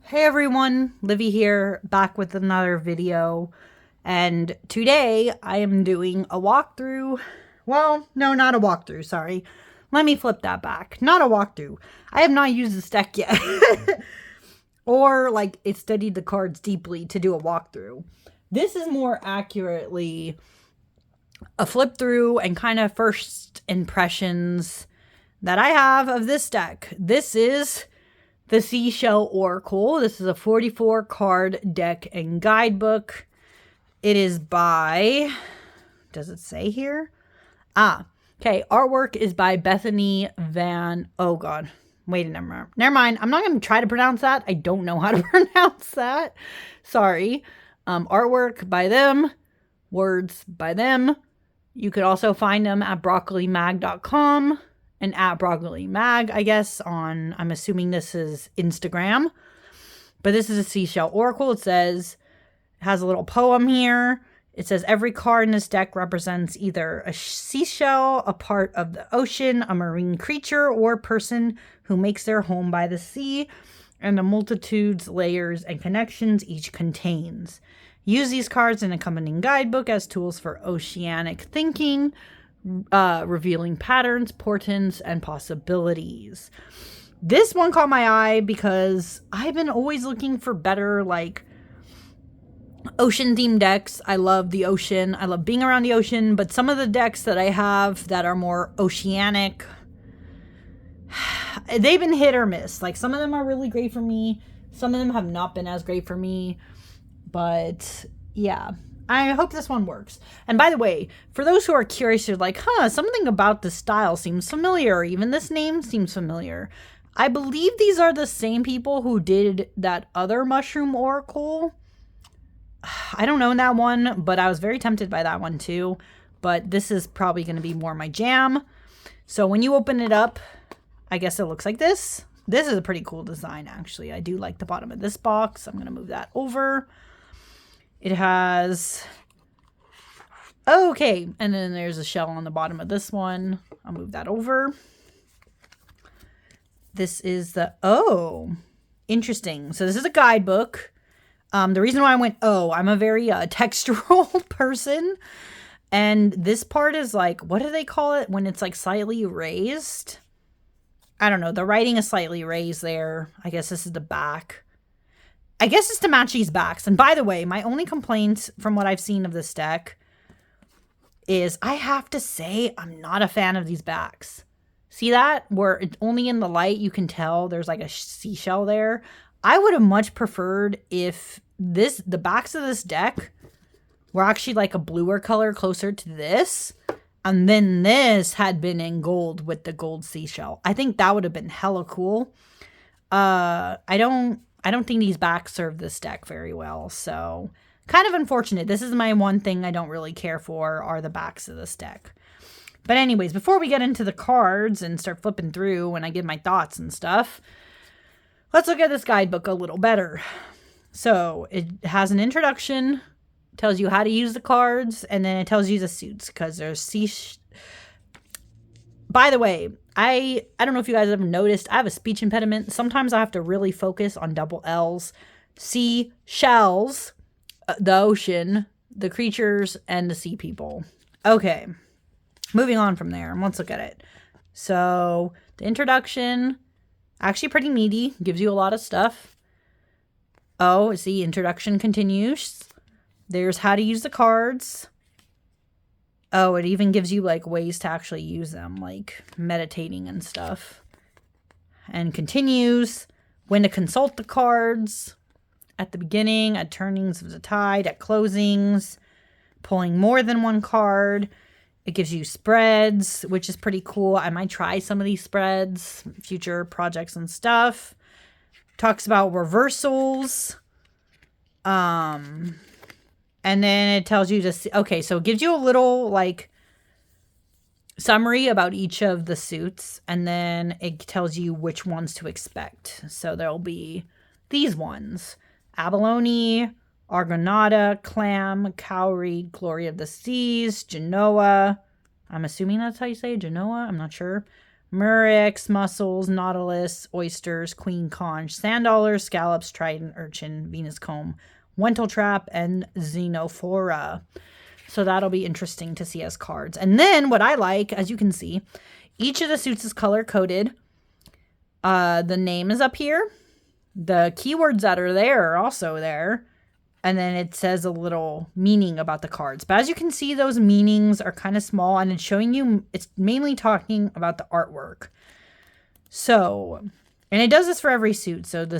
Hey everyone, Livy here, back with another video, and today I am doing a walkthrough. Well, no, not a walkthrough, sorry. Let me flip that back. Not a walkthrough. I have not used this deck yet. Or, it studied the cards deeply to do a walkthrough. This is more accurately a flip through and kind of first impressions that I have of this deck. This is the Seashell Oracle. This is a 44 card deck and guidebook. It is by, does it say here? Okay. Artwork is by Bethany Van, oh God. Wait, never mind. I'm not going to try to pronounce that. I don't know how to pronounce that. Sorry. Artwork by them. Words by them. You could also find them at broccolimag.com. And at Broccoli Mag, I guess, I'm assuming this is Instagram. But this is a Seashell Oracle. It has a little poem here. It says, every card in this deck represents either a seashell, a part of the ocean, a marine creature, or person who makes their home by the sea, and the multitudes, layers, and connections each contains. Use these cards in accompanying guidebook as tools for oceanic thinking, revealing patterns, portents, and possibilities. This one caught my eye because I've been always looking for better, ocean-themed decks. I love the ocean. I love being around the ocean, but some of the decks that I have that are more oceanic, they've been hit or miss. Some of them are really great for me. Some of them have not been as great for me. But, yeah. I hope this one works. And by the way, for those who are curious, you're like, something about the style seems familiar. Even this name seems familiar. I believe these are the same people who did that other Mushroom Oracle. I don't know that one, but I was very tempted by that one too. But this is probably going to be more my jam. So when you open it up, I guess it looks like this. This is a pretty cool design, actually. I do like the bottom of this box. I'm going to move that over. It has, okay, and then there's a shell on the bottom of this one. I'll move that over. This is interesting. So this is a guidebook. The reason why I went, I'm a very textural person. And this part is what do they call it when it's slightly raised? I don't know. The writing is slightly raised there. I guess this is the back. I guess it's to match these backs. And by the way, my only complaint from what I've seen of this deck is I have to say I'm not a fan of these backs. See that? Where it's only in the light you can tell there's a seashell there. I would have much preferred if the backs of this deck were actually a bluer color closer to this. And then this had been in gold with the gold seashell. I think that would have been hella cool. I don't think these backs serve this deck very well, so kind of unfortunate. This is my one thing I don't really care for are the backs of this deck. But anyways, before we get into the cards and start flipping through and I give my thoughts and stuff, let's look at this guidebook a little better. So it has an introduction, tells you how to use the cards, and then it tells you the suits because there's By the way, I don't know if you guys have noticed, I have a speech impediment. Sometimes I have to really focus on double L's. Sea shells, the ocean, the creatures, and the sea people. Okay, moving on from there. Let's look at it. So the introduction, actually pretty meaty, gives you a lot of stuff. Oh, see, introduction continues. There's how to use the cards. Oh, it even gives you ways to actually use them, meditating and stuff. And continues when to consult the cards at the beginning, at turnings of the tide, at closings, pulling more than one card. It gives you spreads, which is pretty cool. I might try some of these spreads, future projects and stuff. Talks about reversals. And then it tells you to see, okay, so it gives you a little summary about each of the suits, and then it tells you which ones to expect. So there'll be these ones: abalone, argonauta, clam, cowrie, glory of the seas, genoa. I'm assuming that's how you say it, genoa. I'm not sure. Murex, mussels, nautilus, oysters, queen conch, sand dollars, scallops, trident, urchin, Venus comb, Wentel trap, and xenophora. So that'll be interesting to see as cards. And then what I like, as you can see, each of the suits is color coded. The name is up here. The keywords that are there are also there. And then it says a little meaning about the cards. But as you can see, those meanings are kind of small. And it's showing you, it's mainly talking about the artwork. So, and it does this for every suit. So the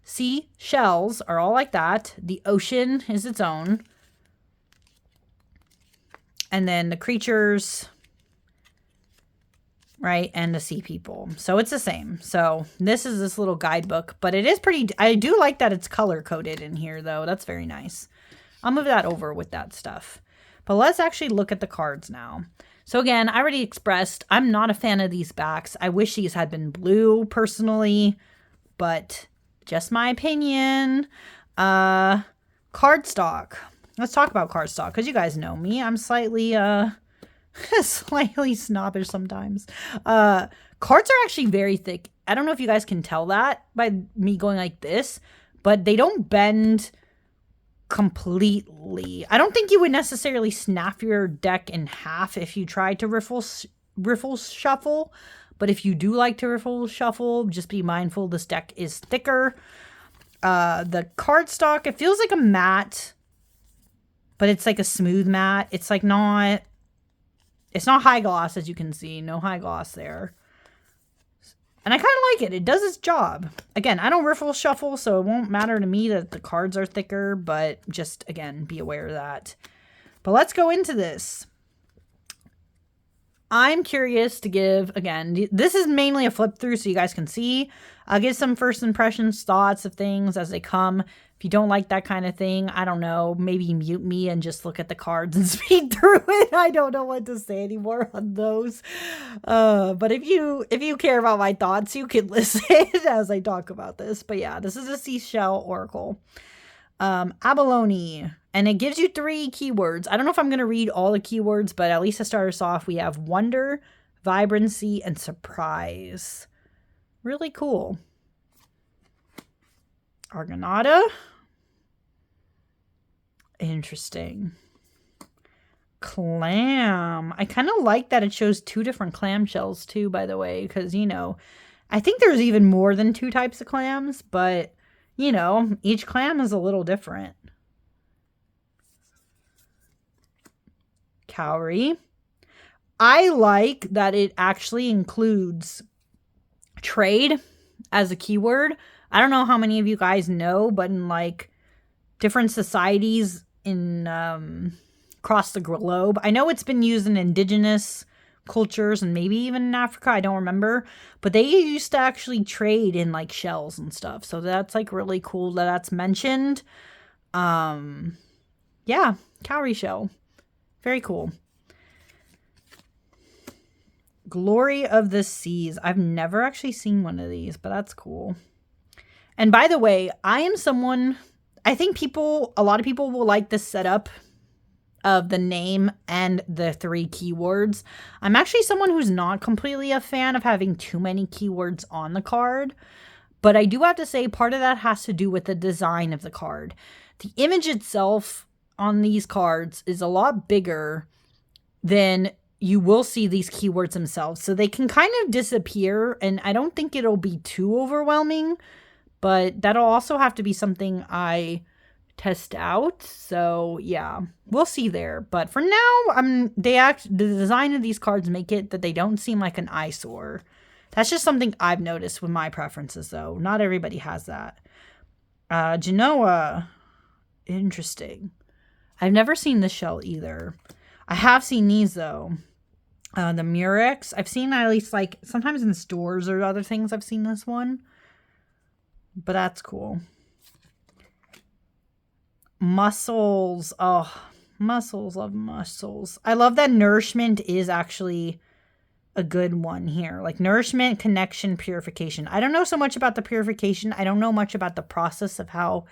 seashells are all like that. The ocean is its own. And then the creatures, right? And the sea people. So it's the same. So this is this little guidebook, but it is pretty, I do like that it's color coded in here though. That's very nice. I'll move that over with that stuff. But let's actually look at the cards now. So again, I already expressed, I'm not a fan of these backs. I wish these had been blue personally, but just my opinion. Cardstock. Let's talk about cardstock because you guys know me. I'm slightly slightly snobbish sometimes. Cards are actually very thick. I don't know if you guys can tell that by me going like this, but they don't bend completely. I don't think you would necessarily snap your deck in half if you tried to riffle shuffle. But if you do like to riffle shuffle, just be mindful this deck is thicker. The cardstock, it feels like a matte, but it's like a smooth matte. It's like not, it's not high gloss, as you can see. No high gloss there. And I kind of like it. It does its job. Again, I don't riffle shuffle, so it won't matter to me that the cards are thicker, but just, again, be aware of that. But let's go into this. I'm curious to give, again, this is mainly a flip through so you guys can see. I'll give some first impressions, thoughts of things as they come. If you don't like that kind of thing, I don't know, maybe mute me and just look at the cards and speed through it. I don't know what to say anymore on those. But if you care about my thoughts, you can listen as I talk about this. But yeah, this is a Seashell Oracle. Abalone. And it gives you 3 keywords. I don't know if I'm going to read all the keywords, but at least to start us off, we have wonder, vibrancy, and surprise. Really cool. Argonauta. Interesting. Clam. I kind of like that it shows 2 different clam shells too, by the way, because, you know, I think there's even more than 2 types of clams, but, you know, each clam is a little different. Cowrie. I like that it actually includes trade as a keyword. I don't know how many of you guys know, but in like different societies in across the globe, I know it's been used in indigenous cultures and maybe even in Africa, I don't remember, but they used to actually trade in like shells and stuff. So that's like really cool that that's mentioned. Yeah, cowrie shell. Very cool. Glory of the Seas. I've never actually seen one of these, but that's cool. And by the way, I am someone, I think a lot of people will like the setup of the name and the 3 keywords. I'm actually someone who's not completely a fan of having too many keywords on the card, but I do have to say part of that has to do with the design of the card. The image itself on these cards is a lot bigger than you will see these keywords themselves. So they can kind of disappear, and I don't think it'll be too overwhelming, but that'll also have to be something I test out. So yeah, we'll see there. But for now, the design of these cards make it that they don't seem like an eyesore. That's just something I've noticed with my preferences, though. Not everybody has that. Genoa. Interesting. I've never seen this shell either. I have seen these, though. The Murex. I've seen at least, like, sometimes in stores or other things I've seen this one. But that's cool. Mussels. Oh, mussels. Love mussels. I love that nourishment is actually a good one here. Like nourishment, connection, purification. I don't know so much about the purification. I don't know much about the process of how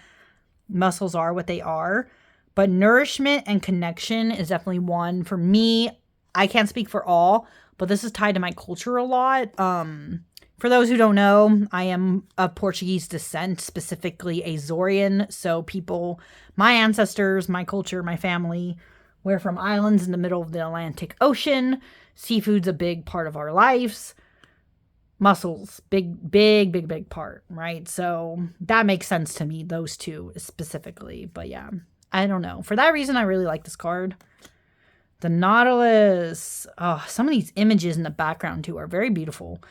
mussels are what they are. But nourishment and connection is definitely one. For me, I can't speak for all, but this is tied to my culture a lot. For those who don't know, I am of Portuguese descent, specifically Azorian. So people, my ancestors, my culture, my family, we're from islands in the middle of the Atlantic Ocean. Seafood's a big part of our lives. Mussels, big part, right? So that makes sense to me, those two specifically. But yeah, I don't know. For that reason, I really like this card. The Nautilus. Oh, some of these images in the background too are very beautiful.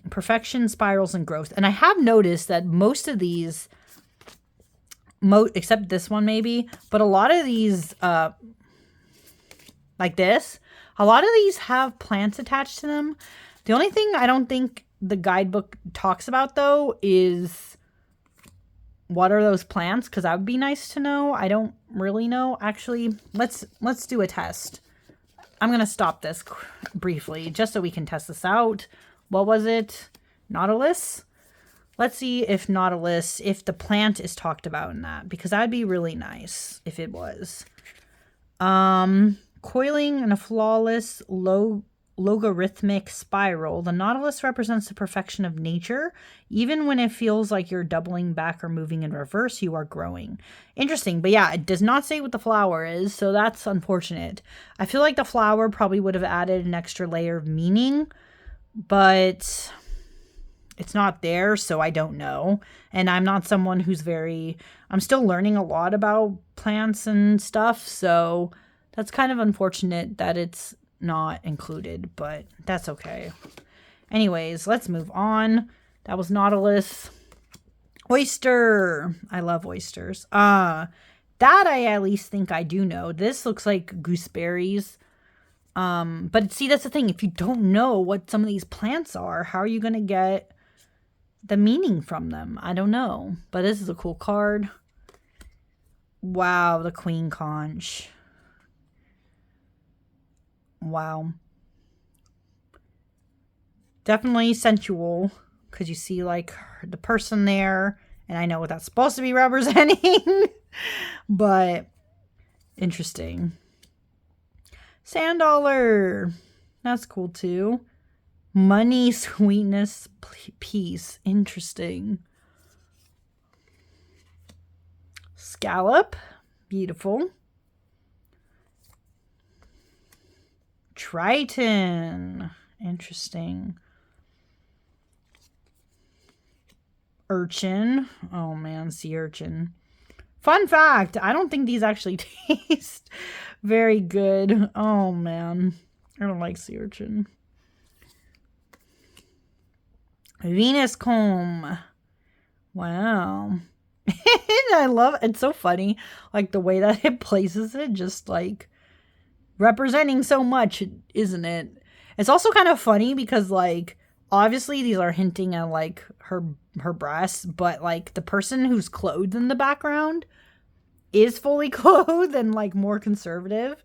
Perfection, spirals, and growth. And I have noticed that most of these, except this one maybe, but a lot of these, like this, a lot of these have plants attached to them. The only thing I don't think the guidebook talks about, though, is what are those plants? Because that would be nice to know. I don't really know. Actually, let's do a test. I'm going to stop this briefly just so we can test this out. What was it? Nautilus? Let's see if Nautilus, if the plant is talked about in that, because that would be really nice if it was. Coiling in a flawless, logarithmic spiral, the Nautilus represents the perfection of nature. Even when it feels like you're doubling back or moving in reverse, you are growing. Interesting, but yeah, it does not say what the flower is, so that's unfortunate. I feel like the flower probably would have added an extra layer of meaning, but it's not there, so I don't know. And I'm not someone who's I'm still learning a lot about plants and stuff, so that's kind of unfortunate that it's not included, but that's okay. Anyways, let's move on. That was Nautilus. Oyster. I love oysters. That I at least think I do know. This looks like gooseberries. But see, that's the thing. If you don't know what some of these plants are, how are you going to get the meaning from them? I don't know. But this is a cool card. Wow, the Queen Conch. Wow. Definitely sensual, because you see like the person there, and I know what that's supposed to be representing, but interesting. Sand dollar. That's cool too. Money, sweetness, peace. Interesting. Scallop. Beautiful. Triton. Interesting. Urchin. Oh man, sea urchin. Fun fact, I don't think these actually taste very good. Oh man, I don't like sea urchin. Venus comb. Wow. I love it. It's so funny, like the way that it places it, just like representing so much, isn't it? It's also kind of funny because like obviously these are hinting at like her breasts, but like the person who's clothed in the background is fully clothed and like more conservative.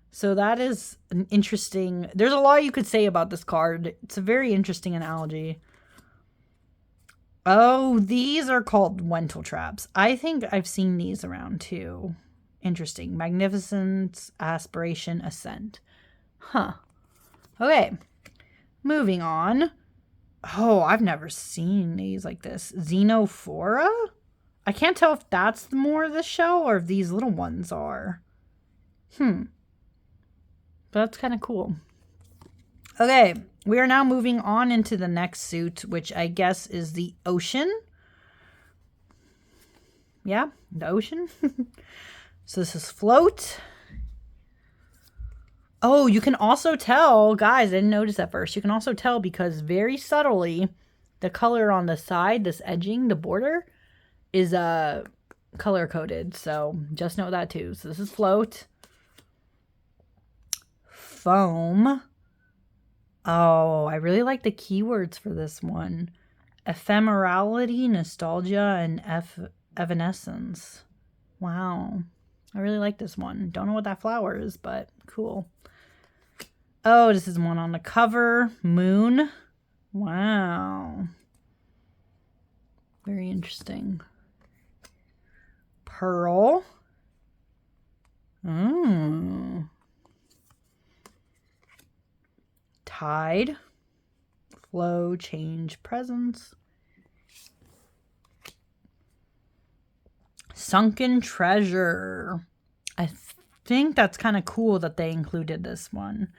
So that is an interesting, there's a lot you could say about this card. It's a very interesting analogy. Oh, these are called Wental traps. I think I've seen these around too. Interesting. Magnificence, aspiration, ascent. Huh. Okay. Moving on. Oh, I've never seen these like this. Xenophora? I can't tell if that's more of the show or if these little ones are. But that's kind of cool. Okay. We are now moving on into the next suit, which I guess is the ocean. Yeah, the ocean. So this is float. Oh, you can also tell, guys, I didn't notice at first. You can also tell because very subtly, the color on the side, this edging, the border, is color coded. So just know that too. So this is float. Foam. Oh, I really like the keywords for this one. Ephemerality, nostalgia, and evanescence. Wow. I really like this one. Don't know what that flower is, but cool. Oh, this is one on the cover. Moon. Wow. Very interesting. Pearl. Tide. Flow, change, presence. Sunken treasure. I think that's kind of cool that they included this one.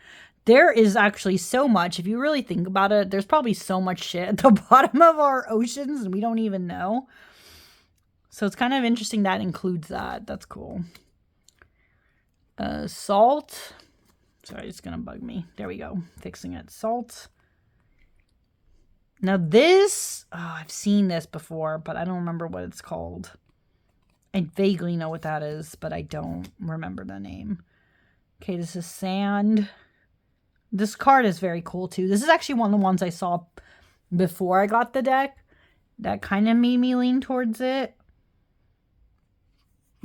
There is actually so much. If you really think about it, there's probably so much shit at the bottom of our oceans and we don't even know. So it's kind of interesting that includes that. That's cool. Salt. Sorry, it's going to bug me. There we go. Fixing it. Salt. Now this, I've seen this before, but I don't remember what it's called. I vaguely know what that is, but I don't remember the name. Okay, this is sand. This card is very cool too. This is actually one of the ones I saw before I got the deck. That kind of made me lean towards it.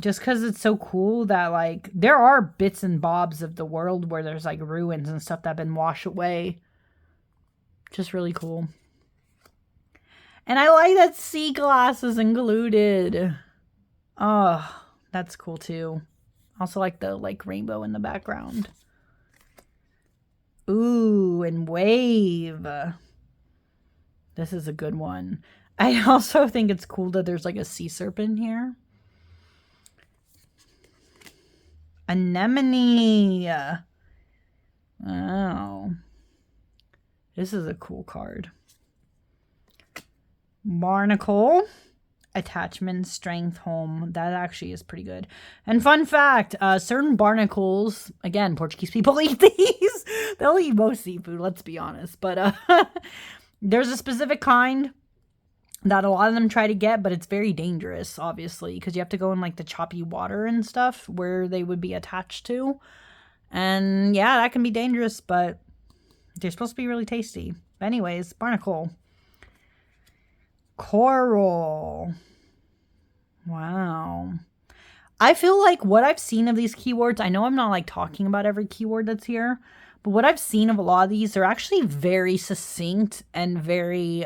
Just because it's so cool that, like, there are bits and bobs of the world where there's, like, ruins and stuff that have been washed away. Just really cool. And I like that sea glass is included. Oh, that's cool too. Also like the, like, rainbow in the background. Ooh, and wave. This is a good one. I also think it's cool that there's, like, a sea serpent here. Anemone. Oh. This is a cool card. Barnacle. Attachment, strength, home. That actually is pretty good. And fun fact, certain barnacles, again, Portuguese people eat these. They'll eat most seafood, let's be honest. But there's a specific kind that a lot of them try to get, but it's very dangerous, obviously, because you have to go in, like, the choppy water and stuff where they would be attached to. And yeah, that can be dangerous, but they're supposed to be really tasty. But anyways, barnacle. Coral. Wow. I feel like what I've seen of these keywords, I know I'm not, like, talking about every keyword that's here, but what I've seen of a lot of these, they're actually very succinct and very,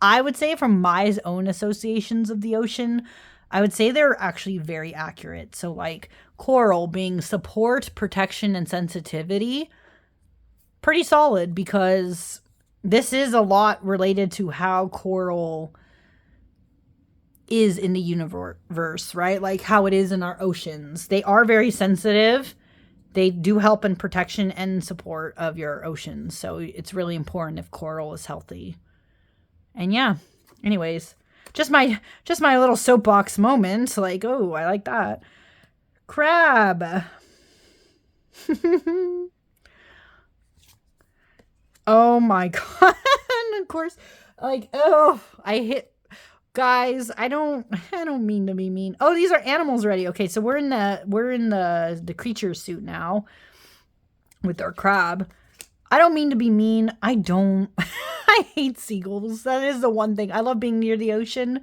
I would say from my own associations of the ocean, I would say they're actually very accurate. So, like, coral being support, protection, and sensitivity, pretty solid, because this is a lot related to how coral is in the universe, right? Like how it is in our oceans. They are very sensitive. They do help in protection and support of your oceans. So it's really important if coral is healthy. And yeah, anyways, just my little soapbox moment. Like, oh, I like that. Crab. Oh my God. Of course, like, oh, guys, I don't mean to be mean. Oh, these are animals already. Okay, so we're in the creature suit now with our crab. I don't mean to be mean. I hate seagulls. That is the one thing. I love being near the ocean,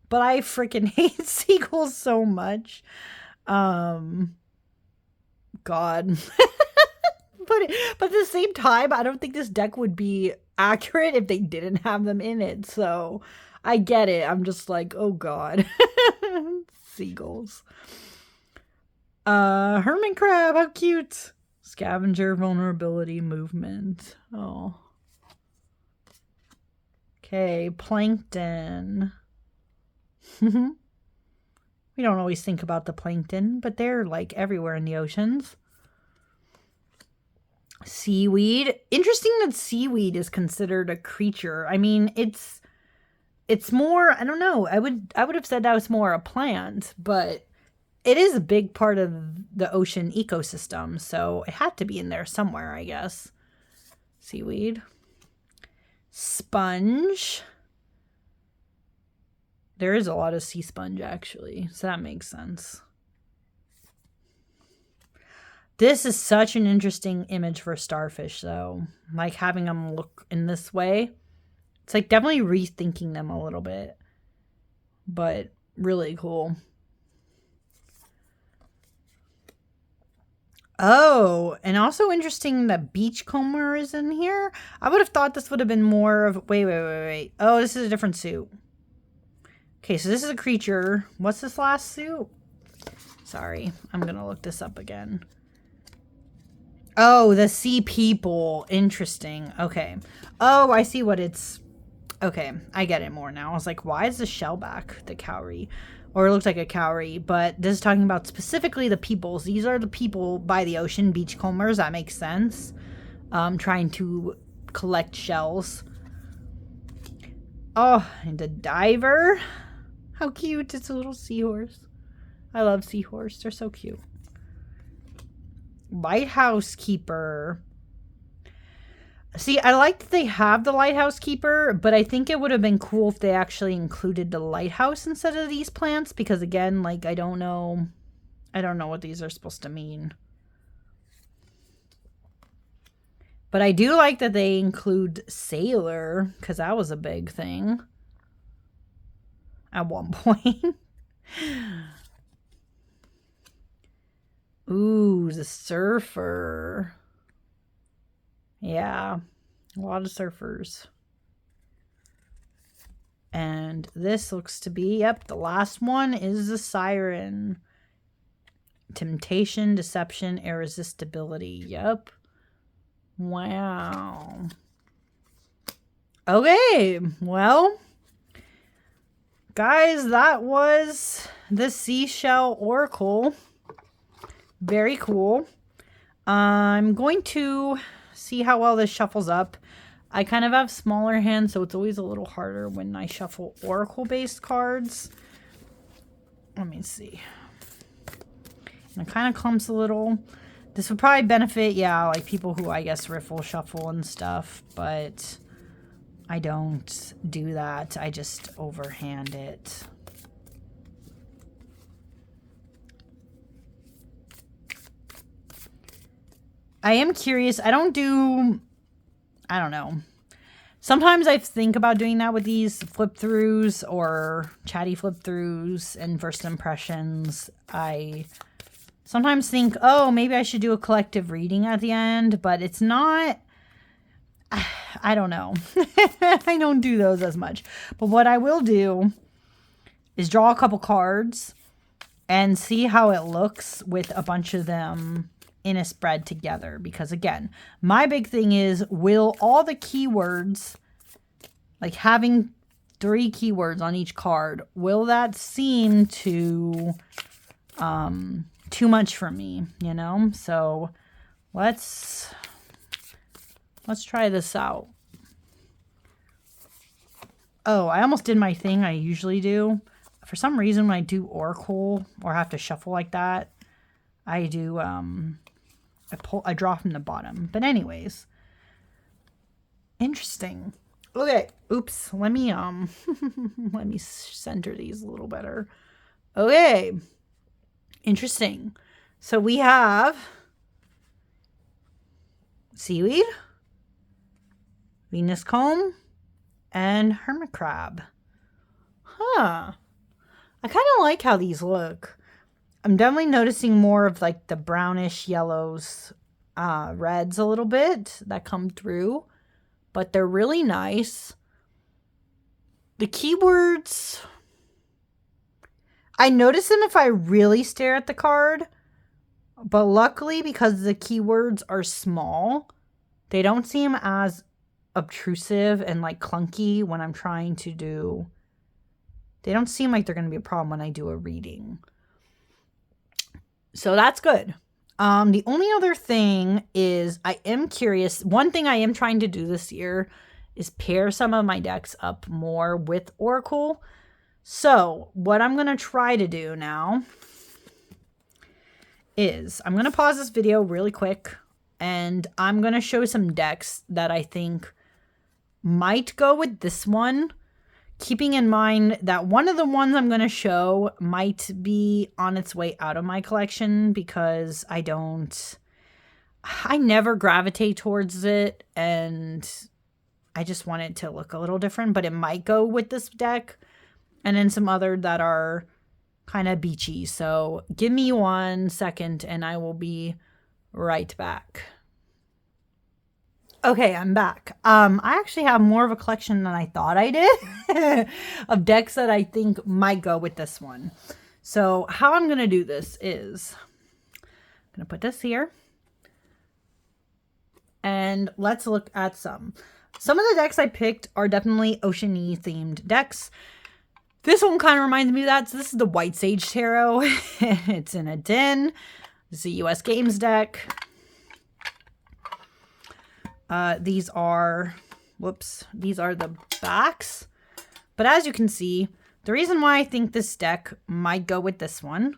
but I freaking hate seagulls so much. God. But at the same time, I don't think this deck would be accurate if they didn't have them in it. So I get it. I'm just like, oh God. Seagulls. Hermit crab, how cute. Scavenger, vulnerability, movement. Oh. Okay, plankton. We don't always think about the plankton, but they're like everywhere in the oceans. Seaweed. Interesting that seaweed is considered a creature. I mean, it's more, I don't know. I would have said that was more a plant, but it is a big part of the ocean ecosystem, so it had to be in there somewhere, I guess. Seaweed. Sponge. There is a lot of sea sponge, actually, so that makes sense. This is such an interesting image for starfish, though. Like, having them look in this way. It's, like, definitely rethinking them a little bit. But really cool. Oh, and also interesting that beachcomber is in here. I would have thought this would have been more of... Wait. Oh, this is a different suit. Okay, so this is a creature. What's this last suit? Sorry, I'm going to look this up again. Oh, the sea people. Interesting. Okay. Oh, I see what it's... Okay, I get it more now. I was like, why is the shellback the cowrie? Or it looks like a cowrie, but this is talking about specifically the peoples. These are the people by the ocean, beachcombers. That makes sense. Trying to collect shells. Oh, and the diver. How cute. It's a little seahorse. I love seahorse. They're so cute. Lighthouse keeper. See, I like that they have the lighthouse keeper, but I think it would have been cool if they actually included the lighthouse instead of these plants, because again, like, I don't know what these are supposed to mean. But I do like that they include sailor, because that was a big thing at one point. Ooh, the surfer. Yeah, a lot of surfers. And this looks to be, yep, the last one is the siren. Temptation, deception, irresistibility. Yep. Wow. Okay, well, guys, that was the Seashell Oracle. Very cool. I'm going to see how well this shuffles up. I kind of have smaller hands, so it's always a little harder when I shuffle Oracle-based cards. Let me see. And it kind of clumps a little. This would probably benefit, yeah, like people who, I guess, riffle shuffle and stuff, but I don't do that. I just overhand it. I am curious. I don't know. Sometimes I think about doing that with these flip-throughs or chatty flip-throughs and first impressions. I sometimes think, oh, maybe I should do a collective reading at the end, but it's not... I don't know. I don't do those as much. But what I will do is draw a couple cards and see how it looks with a bunch of them in a spread together, because again, my big thing is, will all the keywords, like having 3 keywords on each card, will that seem too much for me, you know? So let's try this out. Oh, I almost did my thing I usually do. For some reason, when I do Oracle or have to shuffle like that, I do I draw from the bottom. But anyways, interesting. Okay, oops. Let me let me center these a little better. Okay, interesting. So we have seaweed, Venus comb, and hermit crab. Huh. I kind of like how these look. I'm definitely noticing more of like the brownish yellows, reds a little bit that come through, but they're really nice. The keywords, I notice them if I really stare at the card, but luckily because the keywords are small, they don't seem as obtrusive and like clunky when I'm trying to do, they don't seem like they're going to be a problem when I do a reading. So that's good. The only other thing is I am curious. One thing I am trying to do this year is pair some of my decks up more with Oracle. So what I'm going to try to do now is I'm going to pause this video really quick and I'm going to show some decks that I think might go with this one, keeping in mind that one of the ones I'm going to show might be on its way out of my collection because I never gravitate towards it and I just want it to look a little different, but it might go with this deck and then some other that are kind of beachy. So give me 1 second and I will be right back. Okay, I'm back. I actually have more of a collection than I thought I did of decks that I think might go with this one. So how I'm going to do this is I'm going to put this here. And let's look at some. Some of the decks I picked are definitely ocean-y themed decks. This one kind of reminds me of that. So this is the White Sage Tarot. It's in a tin. This is a US Games deck. These are the backs. But as you can see, the reason why I think this deck might go with this one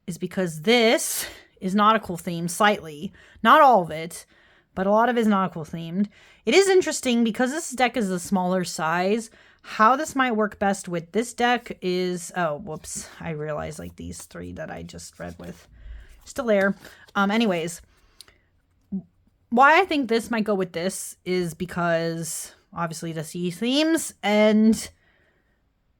is because this is nautical themed slightly. Not all of it, but a lot of it is nautical themed. It is interesting because this deck is a smaller size. How this might work best with this deck is, oh, whoops. I realized like these three that I just read with still there. Anyways, why I think this might go with this is because obviously the sea themes, and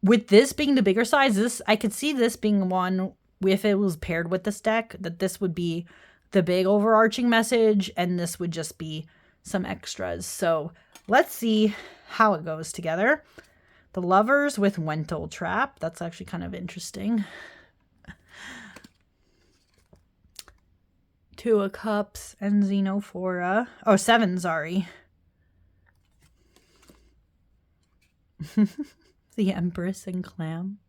with this being the bigger size, I could see this being one, if it was paired with this deck, that this would be the big overarching message and this would just be some extras. So let's see how it goes together. The Lovers with Wental Trap. That's actually kind of interesting. Two of Cups and Xenophora. Oh, 7, sorry. The Empress and Clam.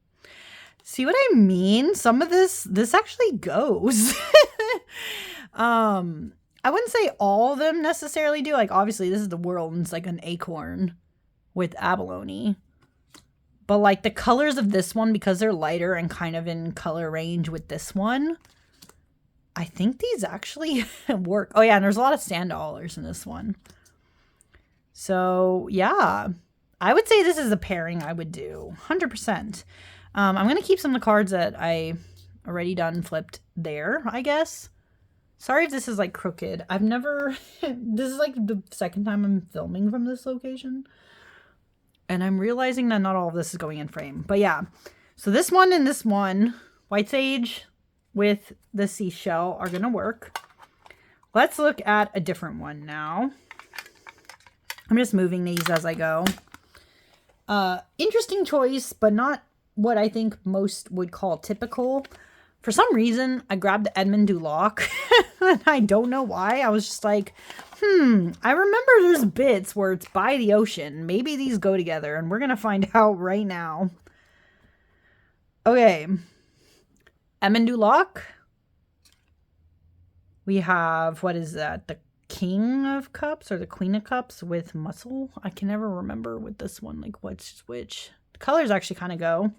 See what I mean? Some of this actually goes. I wouldn't say all of them necessarily do. Like, obviously, this is the World, and it's like an acorn with abalone. But, like, the colors of this one, because they're lighter and kind of in color range with this one, I think these actually work. Oh, yeah, and there's a lot of sand dollars in this one. So, yeah. I would say this is a pairing I would do. 100%. I'm going to keep some of the cards that I already done flipped there, I guess. Sorry if this is, like, crooked. I've never... This is, like, the second time I'm filming from this location. And I'm realizing that not all of this is going in frame. But, yeah. So, this one and this one, White Sage with the Seashell, are going to work. Let's look at a different one now. I'm just moving these as I go. Interesting choice, but not what I think most would call typical. For some reason, I grabbed the Edmund Duloc. And I don't know why. I was just like, I remember there's bits where it's by the ocean. Maybe these go together, and we're going to find out right now. Okay. Edmund Duloc. We have, what is that? The King of Cups or the Queen of Cups with Muscle. I can never remember with this one, like what's which. The colors actually kind of go.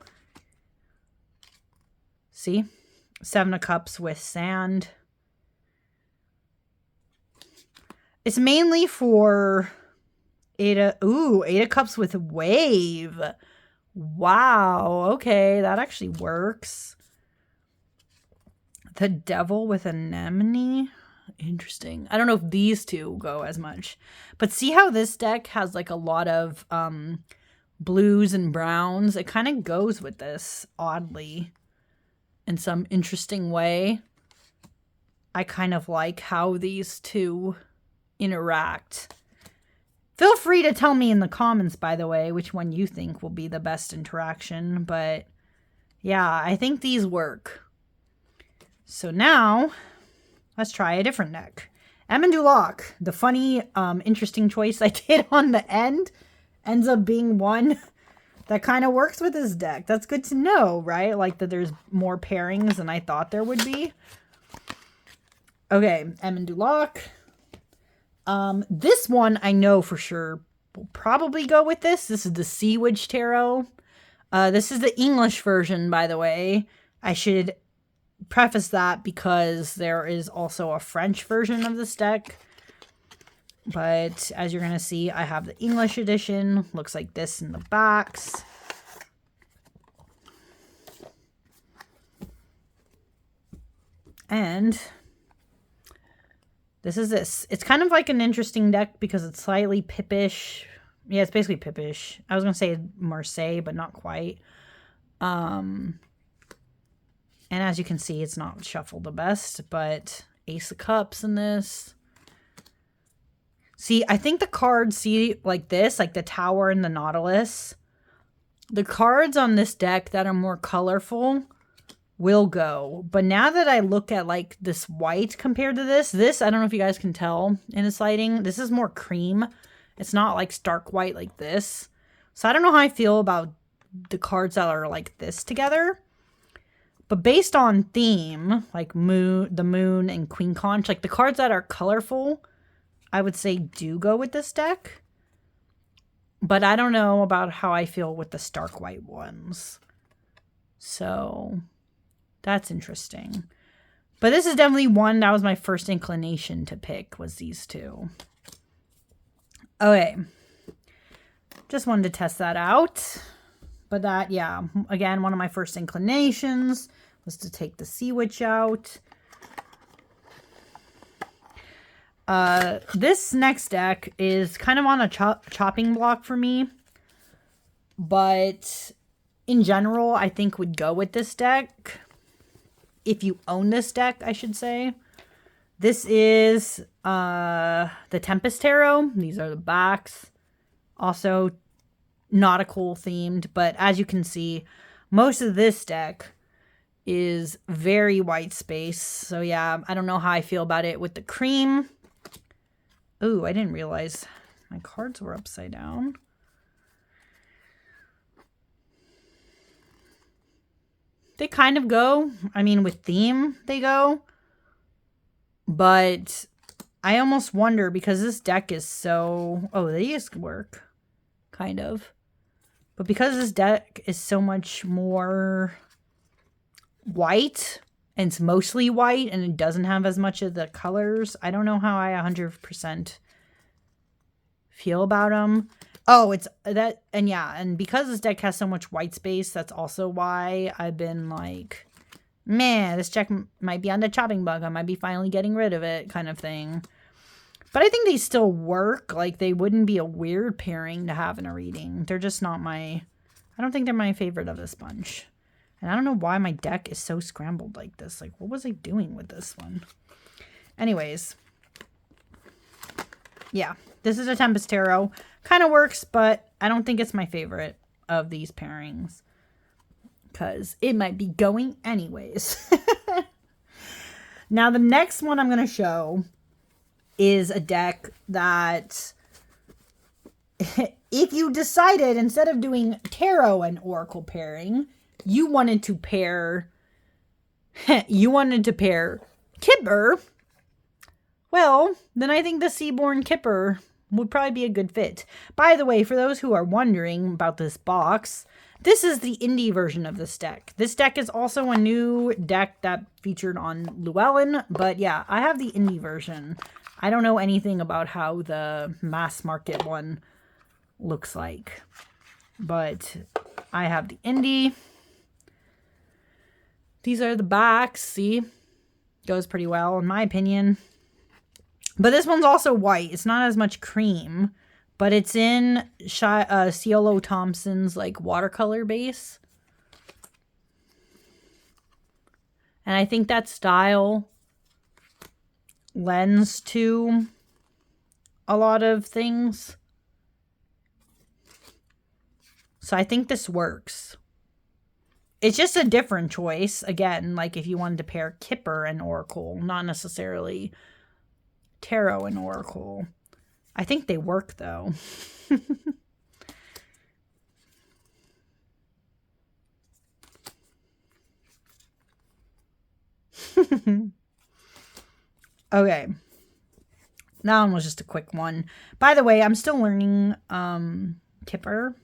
See? 7 of Cups with Sand. It's mainly for 8 of Cups with Wave. Wow. Okay, that actually works. The Devil with Anemone. Interesting. I don't know if these two go as much. But see how this deck has like a lot of blues and browns? It kind of goes with this, oddly. In some interesting way. I kind of like how these two interact. Feel free to tell me in the comments, by the way, which one you think will be the best interaction. But yeah, I think these work. So now, let's try a different deck. Edmund Duloc, the funny, interesting choice I did on the end, ends up being one that kind of works with this deck. That's good to know, right? Like that there's more pairings than I thought there would be. Okay, Edmund Duloc. This one I know for sure will probably go with this. This is the Sea Witch Tarot. This is the English version, by the way. I should preface that because there is also a French version of this deck. But as you're going to see, I have the English edition. Looks like this in the backs. And this is this. It's kind of like an interesting deck because it's slightly Pippish. Yeah, it's basically Pippish. I was going to say Marseille, but not quite. And as you can see, it's not shuffled the best, but Ace of Cups in this. See, I think the cards, see, like this, like the Tower and the Nautilus. The cards on this deck that are more colorful will go. But now that I look at like this white compared to this, I don't know if you guys can tell in this lighting, this is more cream. It's not like stark white like this. So I don't know how I feel about the cards that are like this together. But based on theme, like the moon and Queen Conch, like the cards that are colorful, I would say do go with this deck. But I don't know about how I feel with the stark white ones. So that's interesting. But this is definitely one that was my first inclination to pick, was these two. Okay. Just wanted to test that out. But that, yeah, again, one of my first inclinations was to take the Sea Witch out. This next deck is kind of on a chopping block for me. But in general, I think would go with this deck. If you own this deck, I should say. This is the Tempest Tarot. These are the backs. Also nautical themed, but as you can see, most of this deck is very white space. So yeah, I don't know how I feel about it with the cream. Ooh, I didn't realize my cards were upside down. They kind of go. I mean, with theme, they go. But I almost wonder, because this deck is so... Oh, these work. Kind of. But because this deck is so much more white, and it's mostly white, and it doesn't have as much of the colors, I don't know how I 100% feel about them. Oh, it's that, and yeah, and because this deck has so much white space, that's also why I've been like, man, this deck might be on the chopping block. I might be finally getting rid of it, kind of thing. But I think they still work. Like, they wouldn't be a weird pairing to have in a reading. They're just not my... I don't think they're my favorite of this bunch. And I don't know why my deck is so scrambled like this. Like, what was I doing with this one? Anyways. Yeah. This is a Tempest Tarot. Kind of works, but I don't think it's my favorite of these pairings. Because it might be going anyways. Now, the next one I'm going to show is a deck that, if you decided instead of doing tarot and oracle pairing, you wanted to pair Kipper, well, then I think the Seaborn Kipper would probably be a good fit. By the way, for those who are wondering about this box, this is the indie version of this deck. This deck is also a new deck that featured on Llewellyn, but yeah, I have the indie version. I don't know anything about how the mass market one looks like, but I have the indie. These are the backs. See, goes pretty well in my opinion. But this one's also white. It's not as much cream, but it's in Cielo Thompson's like watercolor base. And I think that style lends to a lot of things. So I think this works. It's just a different choice. Again, like if you wanted to pair Kipper and Oracle, not necessarily Tarot and Oracle. I think they work though. Okay. That one was just a quick one. By the way, I'm still learning Kipper.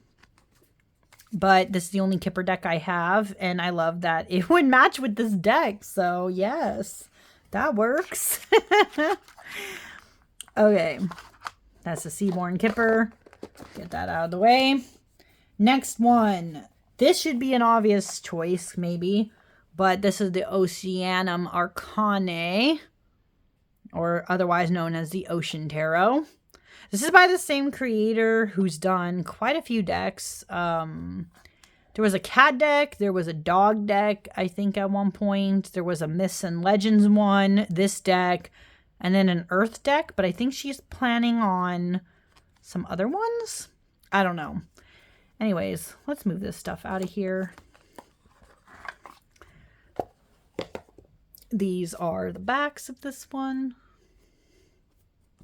But this is the only Kipper deck I have. And I love that it would match with this deck. So, yes. That works. Okay. That's the Seaborn Kipper. Get that out of the way. Next one. This should be an obvious choice, maybe. But this is the Oceanum Arcanae, or otherwise known as the Ocean Tarot. This is by the same creator who's done quite a few decks. There was a cat deck. There was a dog deck, I think, at one point. There was a Myths and Legends one, this deck, and then an Earth deck. But I think she's planning on some other ones. I don't know. Anyways, let's move this stuff out of here. These are the backs of this one.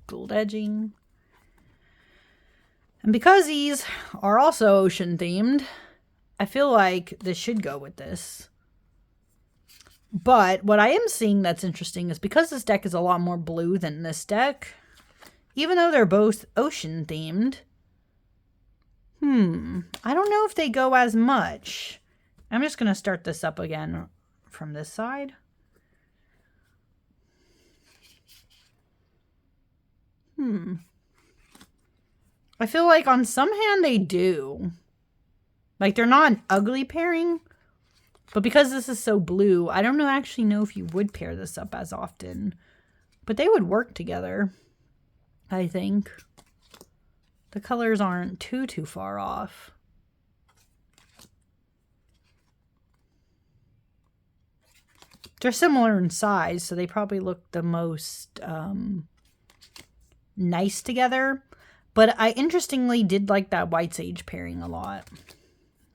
Gold edging. And because these are also ocean themed, I feel like this should go with this. But what I am seeing that's interesting is because this deck is a lot more blue than this deck, even though they're both ocean themed, I don't know if they go as much. I'm just going to start this up again from this side. I feel like on some hand they do. Like they're not an ugly pairing, but because this is so blue, I don't actually know if you would pair this up as often. But they would work together, I think. The colors aren't too far off. They're similar in size, so they probably look the most nice together. But I interestingly did like that White Sage pairing a lot.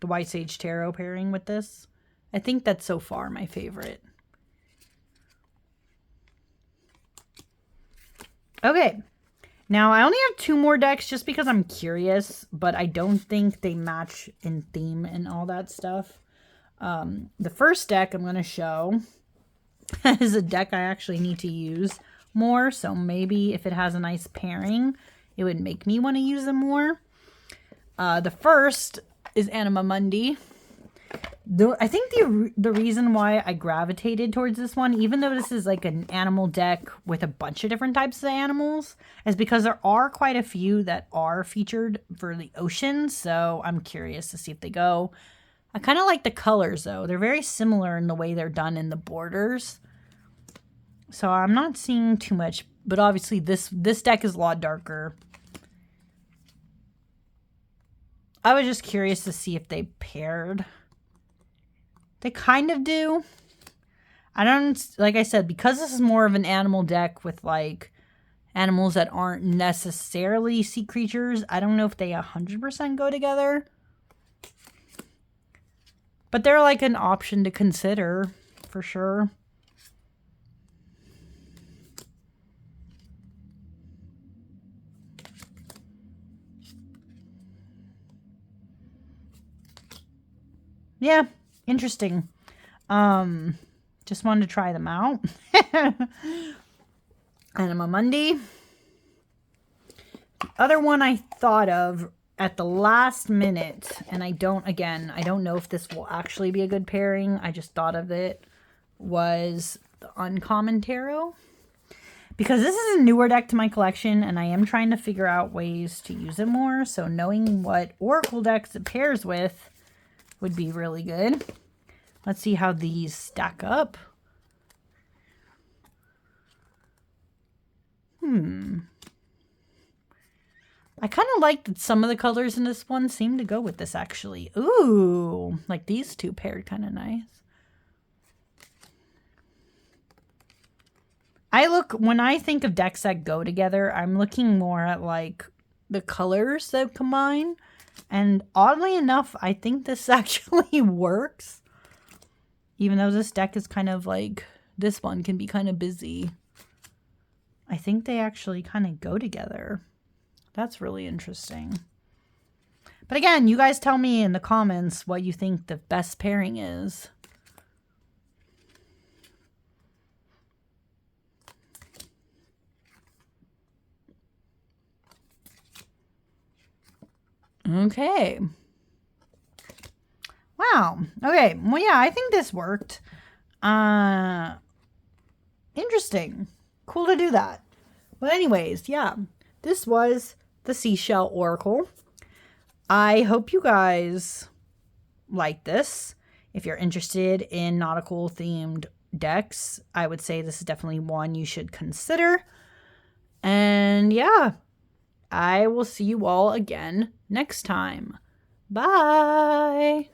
The White Sage Tarot pairing with this. I think that's so far my favorite. Okay. Now, I only have 2 more decks just because I'm curious, but I don't think they match in theme and all that stuff. The first deck I'm going to show is a deck I actually need to use more, so maybe if it has a nice pairing, it would make me want to use them more. The first is Anima Mundi. I think the reason why I gravitated towards this one, even though this is like an animal deck with a bunch of different types of animals, is because there are quite a few that are featured for the ocean, so I'm curious to see if they go. I kind of like the colors, though. They're very similar in the way they're done in the borders. So I'm not seeing too much, but obviously this deck is a lot darker. I was just curious to see if they paired. They kind of do. I don't, like I said, because this is more of an animal deck with like animals that aren't necessarily sea creatures, I don't know if they 100% go together. But they're like an option to consider for sure. Yeah, interesting. Just wanted to try them out. Anima Mundi. The other one I thought of at the last minute, and I don't know if this will actually be a good pairing. I just thought of it, was the Uncommon Tarot. Because this is a newer deck to my collection, and I am trying to figure out ways to use it more. So knowing what Oracle decks it pairs with would be really good. Let's see how these stack up. I kind of like that some of the colors in this one seem to go with this, actually. Ooh, like these two paired kind of nice. When I think of decks that go together, I'm looking more at like the colors that combine. And oddly enough, I think this actually works. Even though this deck is kind of like, this one can be kind of busy. I think they actually kind of go together. That's really interesting. But again, you guys tell me in the comments what you think the best pairing is. Okay. Wow. Okay. Well, yeah, I think this worked. Interesting. Cool to do that. But anyways, yeah, this was the Seashell Oracle. I hope you guys like this. If you're interested in nautical themed decks, I would say this is definitely one you should consider. And yeah, I will see you all again next time. Bye.